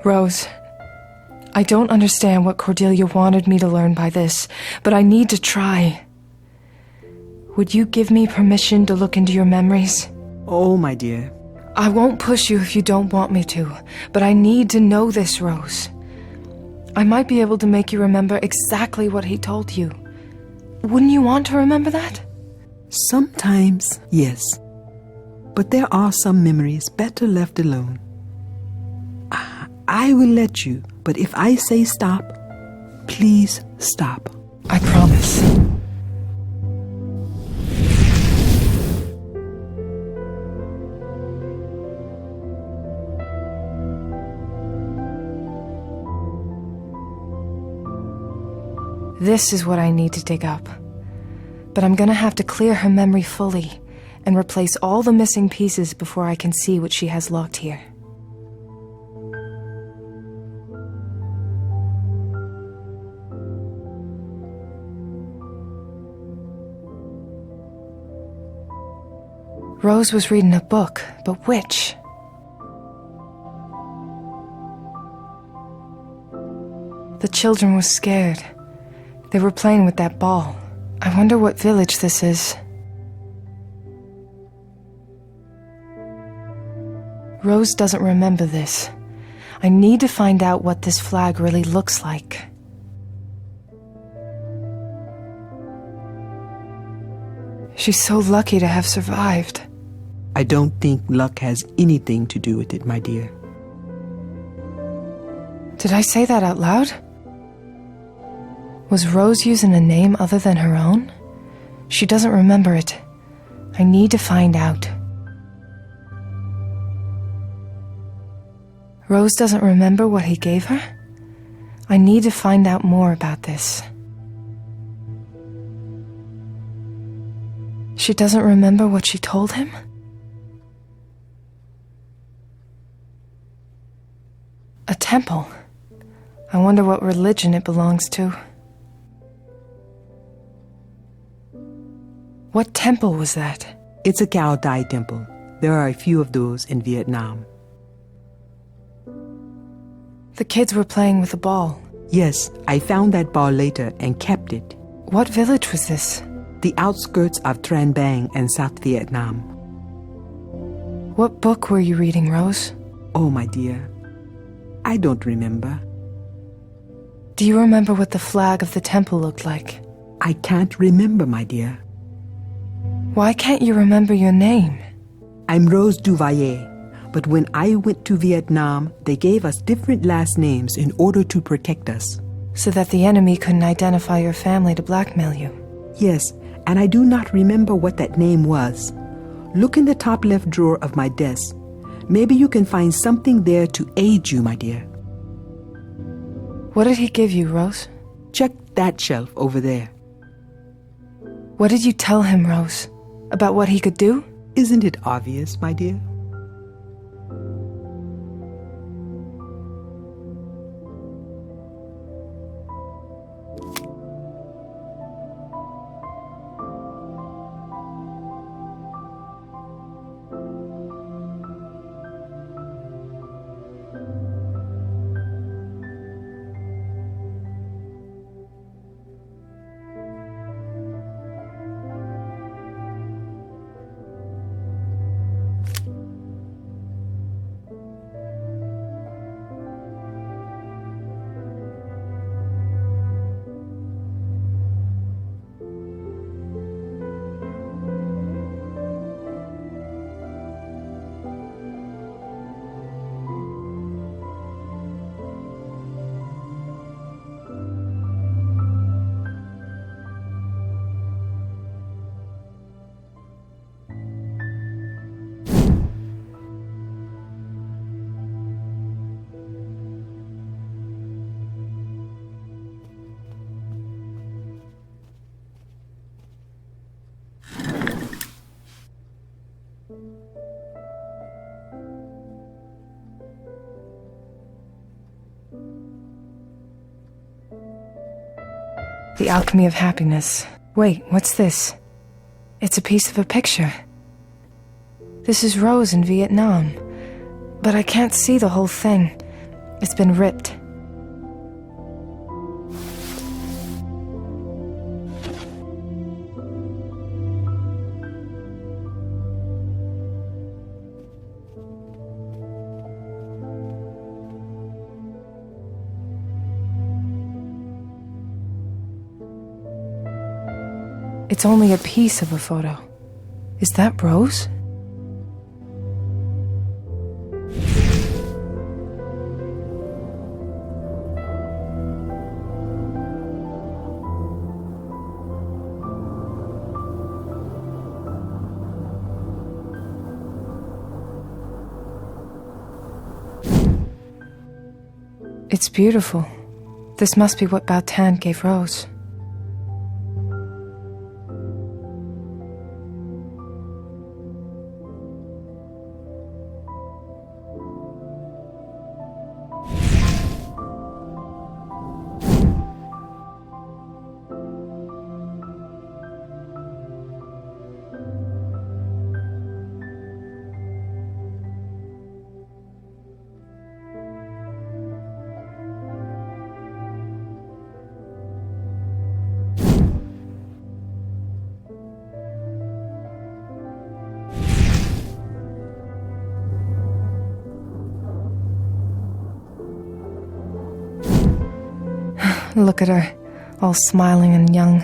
Rose, I don't understand what Cordelia wanted me to learn by this, but I need to try. Would you give me permission to look into your memories? Oh, my dear. I won't push you if you don't want me to, but I need to know this, Rose. I might be able to make you remember exactly what he told you. Wouldn't you want to remember that? Sometimes, yes. But there are some memories better left alone. I will let you, but if I say stop, please stop. I promise. This is what I need to dig up. But I'm gonna have to clear her memory fully and replace all the missing pieces before I can see what she has locked here. Rose was reading a book, but which? The children were scared. They were playing with that ball. I wonder what village this is. Rose doesn't remember this. I need to find out what this flag really looks like. She's so lucky to have survived. I don't think luck has anything to do with it, my dear. Did I say that out loud? Was Rose using a name other than her own? She doesn't remember it. I need to find out. Rose doesn't remember what he gave her? I need to find out more about this. She doesn't remember what she told him? A temple. I wonder what religion it belongs to. What temple was that? It's a Cao Dai temple. There are a few of those in Vietnam. The kids were playing with a ball. Yes, I found that ball later and kept it. What village was this? The outskirts of Trang Bang and South Vietnam. What book were you reading, Rose? Oh, my dear, I don't remember. Do you remember what the flag of the temple looked like? I can't remember, my dear. Why can't you remember your name? I'm Rose Duvalier, but when I went to Vietnam, they gave us different last names in order to protect us. So that the enemy couldn't identify your family to blackmail you? Yes, and I do not remember what that name was. Look in the top left drawer of my desk. Maybe you can find something there to aid you, my dear. What did he give you, Rose? Check that shelf over there. What did you tell him, Rose? About what he could do? Isn't it obvious, my dear? The Alchemy of Happiness. Wait, what's this? It's a piece of a picture. This is Rose in Vietnam, but I can't see the whole thing. It's been ripped. It's only a piece of a photo. Is that Rose? It's beautiful. This must be what Baotan gave Rose. Look at her, all smiling and young.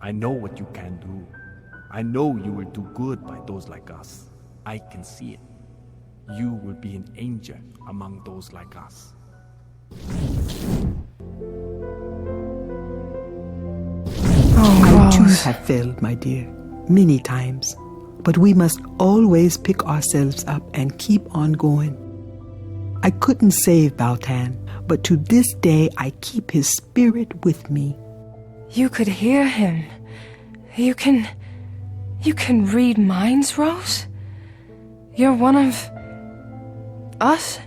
I know what you can do. I know you will do good by those like us. I can see it. You will be an angel among those like us. I too Rose. have failed, my dear, many times. But we must always pick ourselves up and keep on going. I couldn't save Baotan, but to this day I keep his spirit with me. You could hear him. You can read minds, Rose? You're one of us?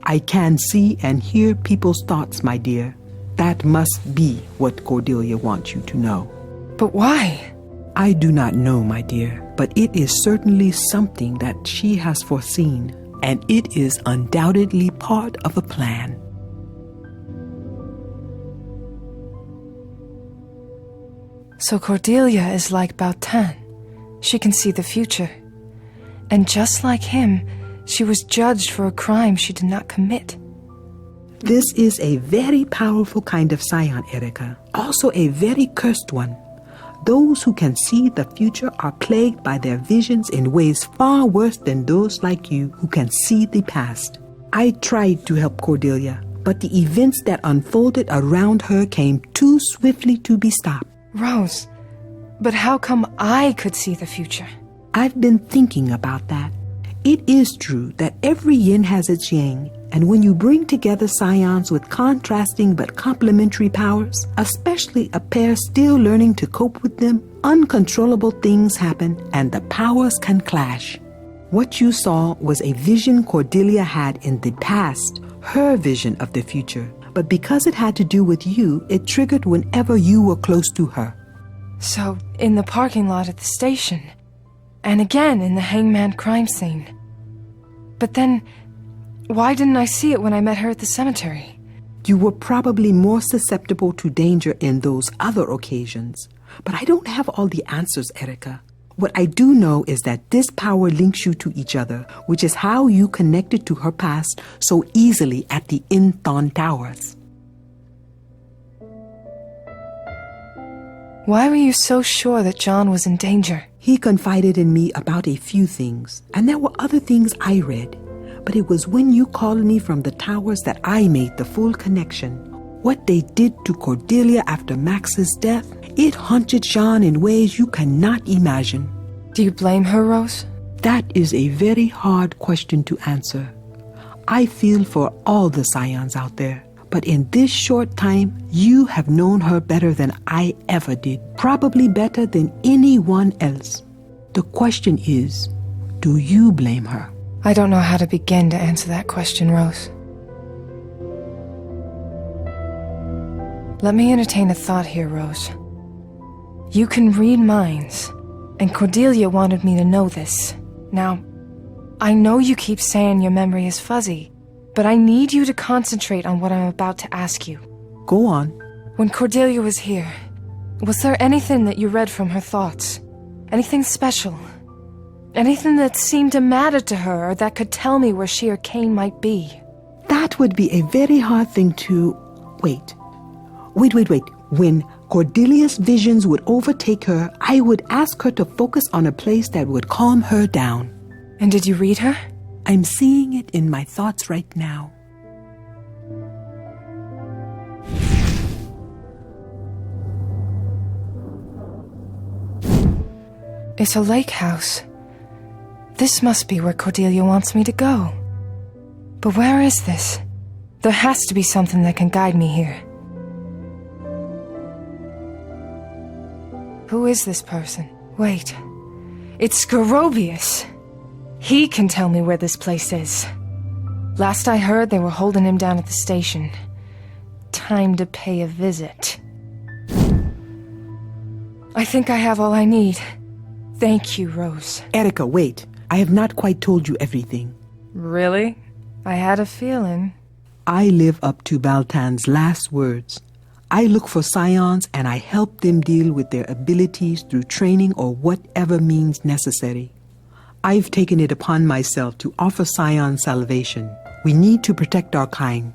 I can see and hear people's thoughts, my dear. That must be what Cordelia wants you to know. But why? I do not know, my dear, but it is certainly something that she has foreseen, and it is undoubtedly part of a plan. So Cordelia is like Bautan. She can see the future. And just like him, she was judged for a crime she did not commit. This is a very powerful kind of scion, Erica. Also a very cursed one. Those who can see the future are plagued by their visions in ways far worse than those like you who can see the past. I tried to help Cordelia, but the events that unfolded around her came too swiftly to be stopped. Rose, but how come I could see the future? I've been thinking about that. It is true that every yin has its yang, and when you bring together scions with contrasting but complementary powers, especially a pair still learning to cope with them, uncontrollable things happen and the powers can clash. What you saw was a vision Cordelia had in the past, her vision of the future. But because it had to do with you, it triggered whenever you were close to her. So, in the parking lot at the station, and again in the hangman crime scene. But then, why didn't I see it when I met her at the cemetery? You were probably more susceptible to danger in those other occasions. But I don't have all the answers, Erica. What I do know is that this power links you to each other, which is how you connected to her past so easily at the Inthon Towers. Why were you so sure that John was in danger? He confided in me about a few things, and there were other things I read. But it was when you called me from the towers that I made the full connection. What they did to Cordelia after Max's death, it haunted Jean in ways you cannot imagine. Do you blame her, Rose? That is a very hard question to answer. I feel for all the scions out there. But in this short time, you have known her better than I ever did. Probably better than anyone else. The question is, do you blame her? I don't know how to begin to answer that question, Rose. Let me entertain a thought here, Rose. You can read minds, and Cordelia wanted me to know this. Now, I know you keep saying your memory is fuzzy, but I need you to concentrate on what I'm about to ask you. Go on. When Cordelia was here, was there anything that you read from her thoughts? Anything special? Anything that seemed to matter to her or that could tell me where she or Kane might be? That would be a very hard thing to... Wait. When Cordelia's visions would overtake her, I would ask her to focus on a place that would calm her down. And did you read her? I'm seeing it in my thoughts right now. It's a lake house. This must be where Cordelia wants me to go. But where is this? There has to be something that can guide me here. Who is this person? Wait. It's Scorobius. He can tell me where this place is. Last I heard, they were holding him down at the station. Time to pay a visit. I think I have all I need. Thank you, Rose. Erica, wait. I have not quite told you everything. Really? I had a feeling. I live up to Baltan's last words. I look for scions and I help them deal with their abilities through training or whatever means necessary. I've taken it upon myself to offer scion salvation. We need to protect our kind.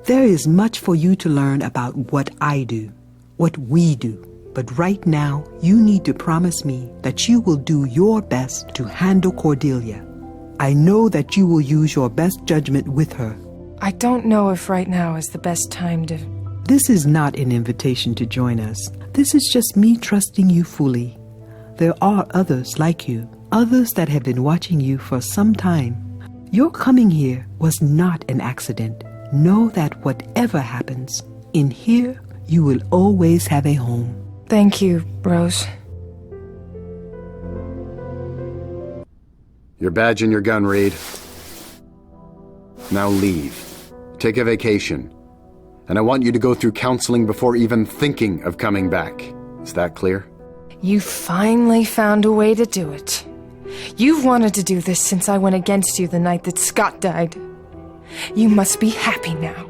There is much for you to learn about what I do, what we do. But right now, you need to promise me that you will do your best to handle Cordelia. I know that you will use your best judgment with her. I don't know if right now is the best time to... This is not an invitation to join us. This is just me trusting you fully. There are others like you, others that have been watching you for some time. Your coming here was not an accident. Know that whatever happens, in here, you will always have a home. Thank you, Rose. Your badge and your gun, Reed. Now leave. Take a vacation. And I want you to go through counseling before even thinking of coming back. Is that clear? You finally found a way to do it. You've wanted to do this since I went against you the night that Scott died. You must be happy now.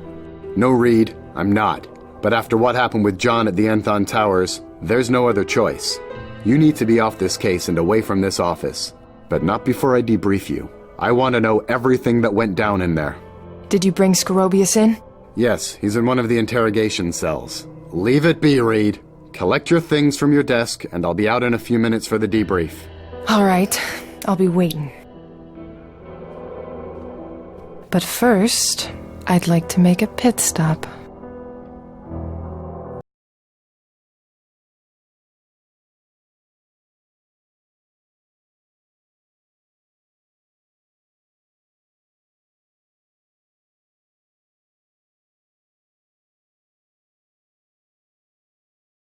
No, Reed, I'm not. But after what happened with John at the Anthon Towers, there's no other choice. You need to be off this case and away from this office. But not before I debrief you. I want to know everything that went down in there. Did you bring Scorobius in? Yes, he's in one of the interrogation cells. Leave it be, Reed. Collect your things from your desk, and I'll be out in a few minutes for the debrief. All right, I'll be waiting. But first, I'd like to make a pit stop.